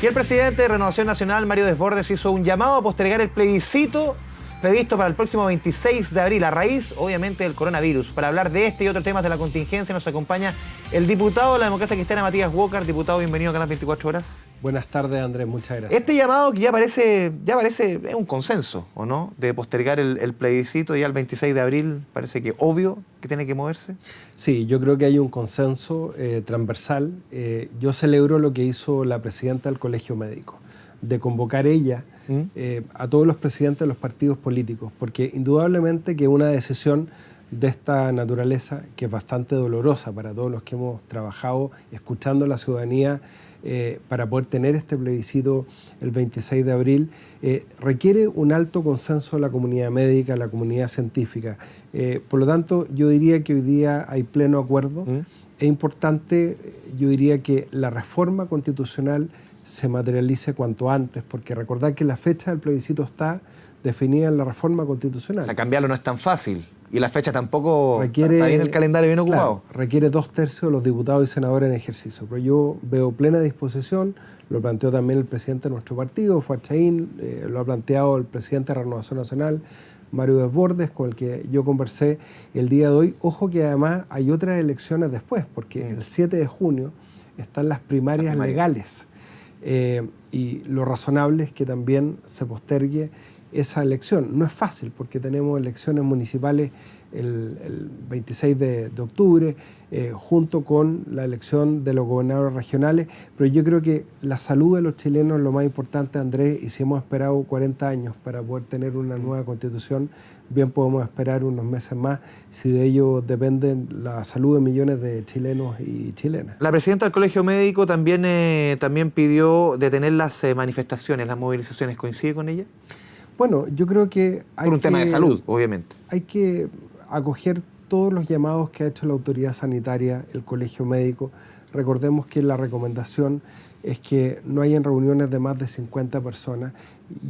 Y el presidente de Renovación Nacional, Mario Desbordes, hizo un llamado a postergar el plebiscito previsto para el próximo 26 de abril, a raíz, obviamente, del coronavirus. Para hablar de este y otros temas de la contingencia nos acompaña el diputado de la Democracia Cristiana, Matías Walker. Diputado, bienvenido a Canal 24 Horas. Buenas tardes, Andrés, muchas gracias. Este llamado que ya parece es un consenso, ¿o no? De postergar el plebiscito ya el 26 de abril, parece que obvio que tiene que moverse. Sí, yo creo que hay un consenso transversal. Yo celebro lo que hizo la presidenta del Colegio Médico, de convocar ella a todos los presidentes de los partidos políticos, porque indudablemente que una decisión de esta naturaleza, que es bastante dolorosa para todos los que hemos trabajado escuchando a la ciudadanía para poder tener este plebiscito el 26 de abril, requiere un alto consenso de la comunidad médica, la comunidad científica. Por lo tanto, yo diría que hoy día hay pleno acuerdo. Es importante, yo diría, que la reforma constitucional se materialice cuanto antes, porque recordar que la fecha del plebiscito está definida en la reforma constitucional. O sea, cambiarlo no es tan fácil. Y la fecha tampoco requiere, está bien el calendario bien ocupado. Claro, requiere 2/3 de los diputados y senadores en ejercicio. Pero yo veo plena disposición, lo planteó también el presidente de nuestro partido, Fuachaín, lo ha planteado el presidente de Renovación Nacional, Mario Desbordes, con el que yo conversé el día de hoy. Ojo que además hay otras elecciones después, porque el 7 de junio están las primarias legales. Y lo razonable es que también se postergue esa elección. No es fácil porque tenemos elecciones municipales el 26 de octubre, junto con la elección de los gobernadores regionales, pero yo creo que la salud de los chilenos es lo más importante, Andrés, y si hemos esperado 40 años para poder tener una nueva constitución, bien podemos esperar unos meses más, si de ello depende la salud de millones de chilenos y chilenas. La presidenta del Colegio Médico también pidió detener las manifestaciones, las movilizaciones. ¿Coincide con ella? Bueno, yo creo que por un tema de salud, obviamente. Hay que acoger todos los llamados que ha hecho la autoridad sanitaria, el Colegio Médico. Recordemos que la recomendación es que no hayan reuniones de más de 50 personas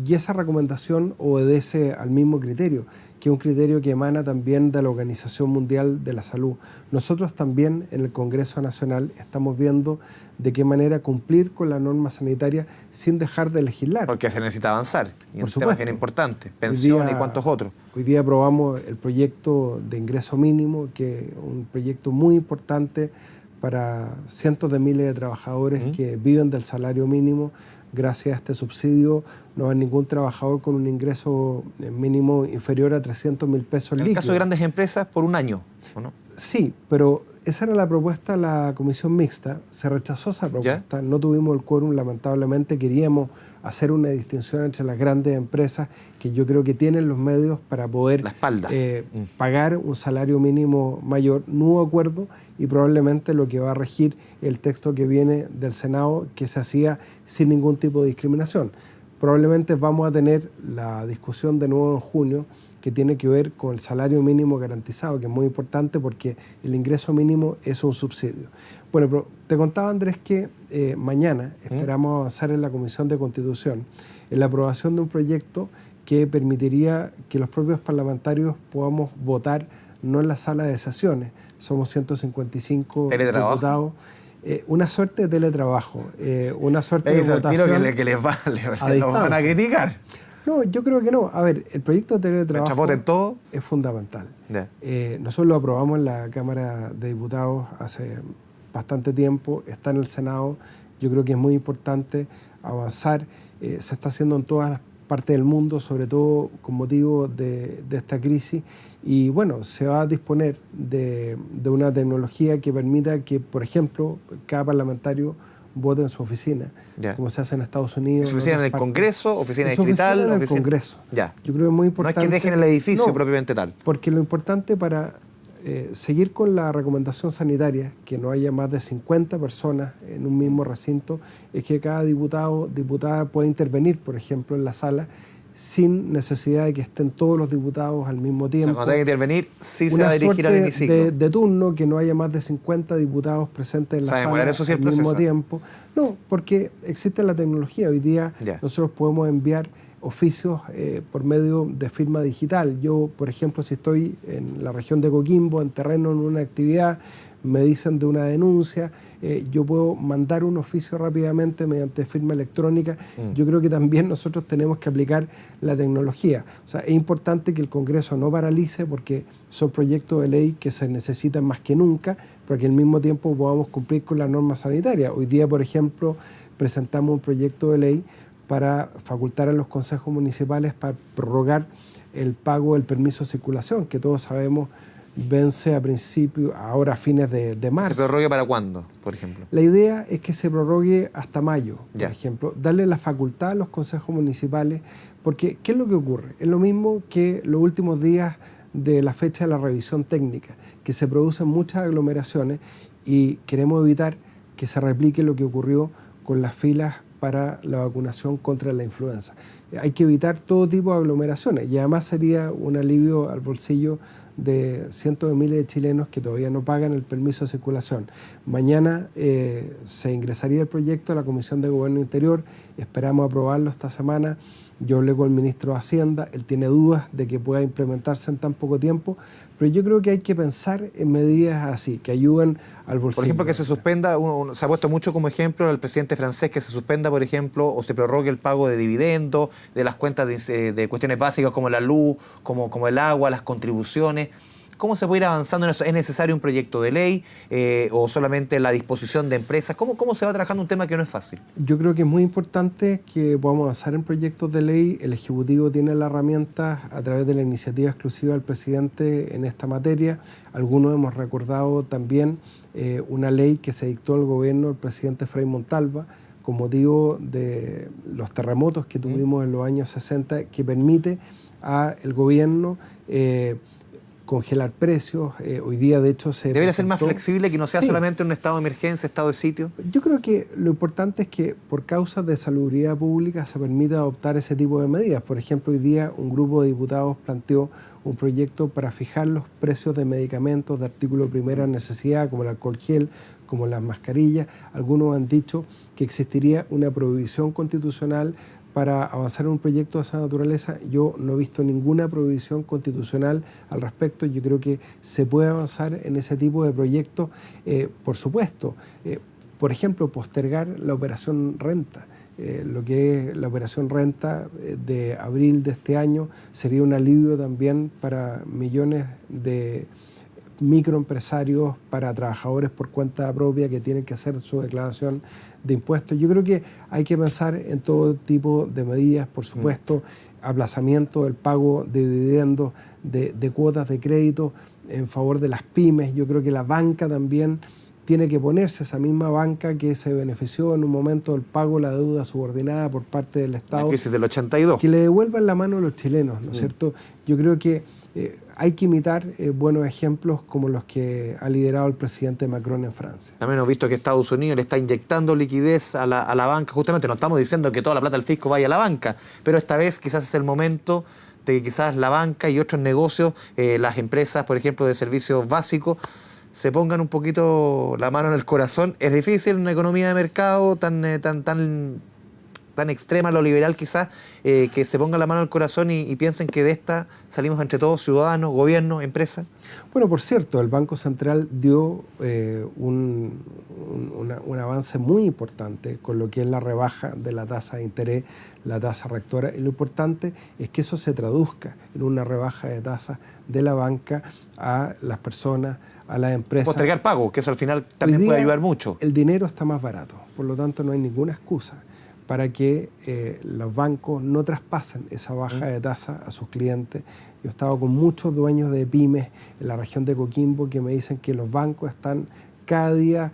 y esa recomendación obedece al mismo criterio, que es un criterio que emana también de la Organización Mundial de la Salud. Nosotros también en el Congreso Nacional estamos viendo de qué manera cumplir con la norma sanitaria sin dejar de legislar. Porque se necesita avanzar. Y por un tema bien importante, pensión y cuántos otros. Hoy día aprobamos el proyecto de ingreso mínimo, que es un proyecto muy importante para cientos de miles de trabajadores que viven del salario mínimo. Gracias a este subsidio no hay ningún trabajador con un ingreso mínimo inferior a 300.000 pesos líquidos. En el caso de grandes empresas, por un año, ¿o no? Sí, pero esa era la propuesta de la comisión mixta. Se rechazó esa propuesta. ¿Ya? No tuvimos el quórum, lamentablemente. Queríamos hacer una distinción entre las grandes empresas que yo creo que tienen los medios para poder pagar un salario mínimo mayor. No hubo acuerdo y probablemente lo que va a regir el texto que viene del Senado, que se hacía sin ningún tipo de discriminación. Probablemente vamos a tener la discusión de nuevo en junio, que tiene que ver con el salario mínimo garantizado, que es muy importante porque el ingreso mínimo es un subsidio. Bueno, pero te contaba, Andrés, que mañana esperamos avanzar en la Comisión de Constitución en la aprobación de un proyecto que permitiría que los propios parlamentarios podamos votar no en la sala de sesiones. Somos 155 diputados. Una suerte de teletrabajo, una suerte de votación que les van a criticar. No, yo creo que no. A ver, el proyecto de teletrabajo es fundamental. Nosotros lo aprobamos en la Cámara de Diputados hace bastante tiempo, está en el Senado. Yo creo que es muy importante avanzar. Se está haciendo en todas las partes del mundo, sobre todo con motivo de esta crisis. Y bueno, se va a disponer de una tecnología que permita que, por ejemplo, cada parlamentario vote en su oficina, como se hace en Estados Unidos. ¿Su oficina en el Congreso, oficina distrital? En el Congreso. Ya. Yo creo que es muy importante. No es que dejen el edificio propiamente tal. Porque lo importante para seguir con la recomendación sanitaria, que no haya más de 50 personas en un mismo recinto, es que cada diputado, diputada pueda intervenir, por ejemplo, en la sala, sin necesidad de que estén todos los diputados al mismo tiempo. O sea, cuando hay que intervenir, sí se va a dirigir al hemiciclo. De turno, que no haya más de 50 diputados presentes en la sala al mismo tiempo. No, porque existe la tecnología. Hoy día nosotros podemos enviar oficios por medio de firma digital. Yo, por ejemplo, si estoy en la región de Coquimbo, en terreno, en una actividad, me dicen de una denuncia, yo puedo mandar un oficio rápidamente mediante firma electrónica. Yo creo que también nosotros tenemos que aplicar la tecnología. O sea, es importante que el Congreso no paralice porque son proyectos de ley que se necesitan más que nunca, pero que al mismo tiempo podamos cumplir con las normas sanitarias. Hoy día, por ejemplo, presentamos un proyecto de ley para facultar a los consejos municipales para prorrogar el pago del permiso de circulación, que todos sabemos vence a principios, ahora a fines de marzo. ¿Se prorrogue para cuándo, por ejemplo? La idea es que se prorrogue hasta mayo, por Ya. ejemplo, darle la facultad a los consejos municipales, porque ¿qué es lo que ocurre? Es lo mismo que los últimos días de la fecha de la revisión técnica, que se producen muchas aglomeraciones y queremos evitar que se replique lo que ocurrió con las filas para la vacunación contra la influenza. Hay que evitar todo tipo de aglomeraciones y además sería un alivio al bolsillo de cientos de miles de chilenos que todavía no pagan el permiso de circulación. Mañana se ingresaría el proyecto a la Comisión de Gobierno Interior, esperamos aprobarlo esta semana. Yo hablé con el ministro de Hacienda, él tiene dudas de que pueda implementarse en tan poco tiempo, pero yo creo que hay que pensar en medidas así, que ayuden al bolsillo. Por ejemplo, que se suspenda, se ha puesto mucho como ejemplo el presidente francés, que se suspenda, por ejemplo, o se prorrogue el pago de dividendos, de las cuentas de cuestiones básicas como la luz, como el agua, las contribuciones. ¿Cómo se puede ir avanzando en eso? ¿Es necesario un proyecto de ley o solamente la disposición de empresas? ¿Cómo se va trabajando un tema que no es fácil? Yo creo que es muy importante que podamos avanzar en proyectos de ley. El Ejecutivo tiene la herramienta a través de la iniciativa exclusiva del presidente en esta materia. Algunos hemos recordado también una ley que se dictó al gobierno del presidente Frei Montalva con motivo de los terremotos que tuvimos en los años 60, que permite al gobierno congelar precios. Hoy día, de hecho, se ¿Debería ser más flexible, que no sea solamente un estado de emergencia, estado de sitio? Yo creo que lo importante es que por causas de salubridad pública se permita adoptar ese tipo de medidas. Por ejemplo, hoy día un grupo de diputados planteó un proyecto para fijar los precios de medicamentos de artículo de primera necesidad, como el alcohol gel, como las mascarillas. Algunos han dicho que existiría una prohibición constitucional para avanzar en un proyecto de esa naturaleza. Yo no he visto ninguna prohibición constitucional al respecto. Yo creo que se puede avanzar en ese tipo de proyectos. Por supuesto, por ejemplo, postergar la operación renta. Lo que es la operación renta de abril de este año sería un alivio también para millones de microempresarios, para trabajadores por cuenta propia que tienen que hacer su declaración de impuestos. Yo creo que hay que pensar en todo tipo de medidas, por supuesto, aplazamiento del pago de dividendos, de cuotas de crédito en favor de las pymes. Yo creo que la banca también tiene que ponerse, esa misma banca que se benefició en un momento del pago de la deuda subordinada por parte del Estado. La crisis del 82. Que le devuelvan la mano a los chilenos, ¿no es cierto? Yo creo que hay que imitar buenos ejemplos como los que ha liderado el presidente Macron en Francia. También hemos visto que Estados Unidos le está inyectando liquidez a la banca. Justamente no estamos diciendo que toda la plata del fisco vaya a la banca, pero esta vez quizás es el momento de que quizás la banca y otros negocios, las empresas, por ejemplo, de servicios básicos, se pongan un poquito la mano en el corazón. Es difícil en una economía de mercado tan extrema, lo liberal quizás, que se pongan la mano en el corazón y piensen que de esta salimos entre todos, ciudadanos, gobierno, empresa. Bueno, por cierto, el Banco Central dio un avance muy importante con lo que es la rebaja de la tasa de interés, la tasa rectora, y lo importante es que eso se traduzca en una rebaja de tasa de la banca a las personas, a las empresas. Postergar pago, que eso al final también puede ayudar mucho. El dinero está más barato, por lo tanto no hay ninguna excusa para que los bancos no traspasen esa baja de tasa a sus clientes. Yo he estado con muchos dueños de pymes en la región de Coquimbo que me dicen que los bancos están cada día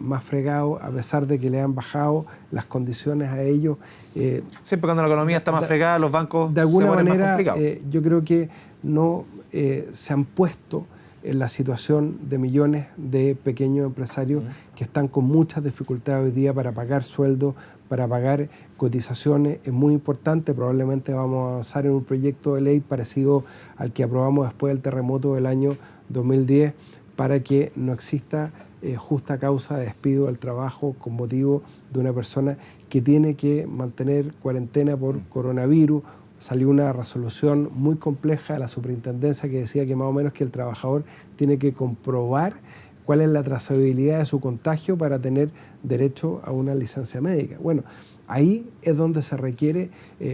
más fregados, a pesar de que le han bajado las condiciones a ellos. Siempre cuando la economía está más fregada, los bancos de alguna se vuelven manera, más complicados. yo creo que no se han puesto en la situación de millones de pequeños empresarios que están con muchas dificultades hoy día para pagar sueldos, para pagar cotizaciones. Es muy importante, probablemente vamos a avanzar en un proyecto de ley parecido al que aprobamos después del terremoto del año 2010 para que no exista justa causa de despido del trabajo con motivo de una persona que tiene que mantener cuarentena por coronavirus. Salió una resolución muy compleja de la superintendencia que decía que más o menos que el trabajador tiene que comprobar cuál es la trazabilidad de su contagio para tener derecho a una licencia médica. Bueno, ahí es donde se requiere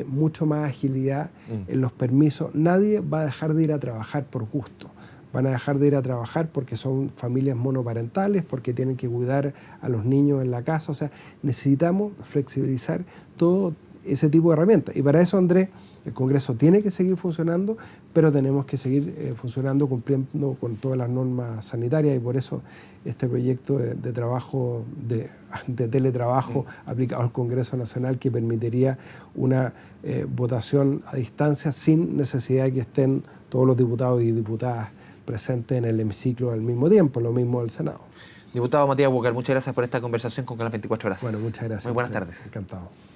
mucho más agilidad en los permisos. Nadie va a dejar de ir a trabajar por gusto. Van a dejar de ir a trabajar porque son familias monoparentales, porque tienen que cuidar a los niños en la casa. O sea, necesitamos flexibilizar todo ese tipo de herramientas. Y para eso, Andrés, el Congreso tiene que seguir funcionando, pero tenemos que seguir funcionando cumpliendo con todas las normas sanitarias, y por eso este proyecto de trabajo, de teletrabajo aplicado al Congreso Nacional, que permitiría una votación a distancia sin necesidad de que estén todos los diputados y diputadas presentes en el hemiciclo al mismo tiempo, lo mismo del Senado. Diputado Matías Walker, muchas gracias por esta conversación con Canal 24 Horas. Bueno, muchas gracias. Muy buenas tardes. Encantado.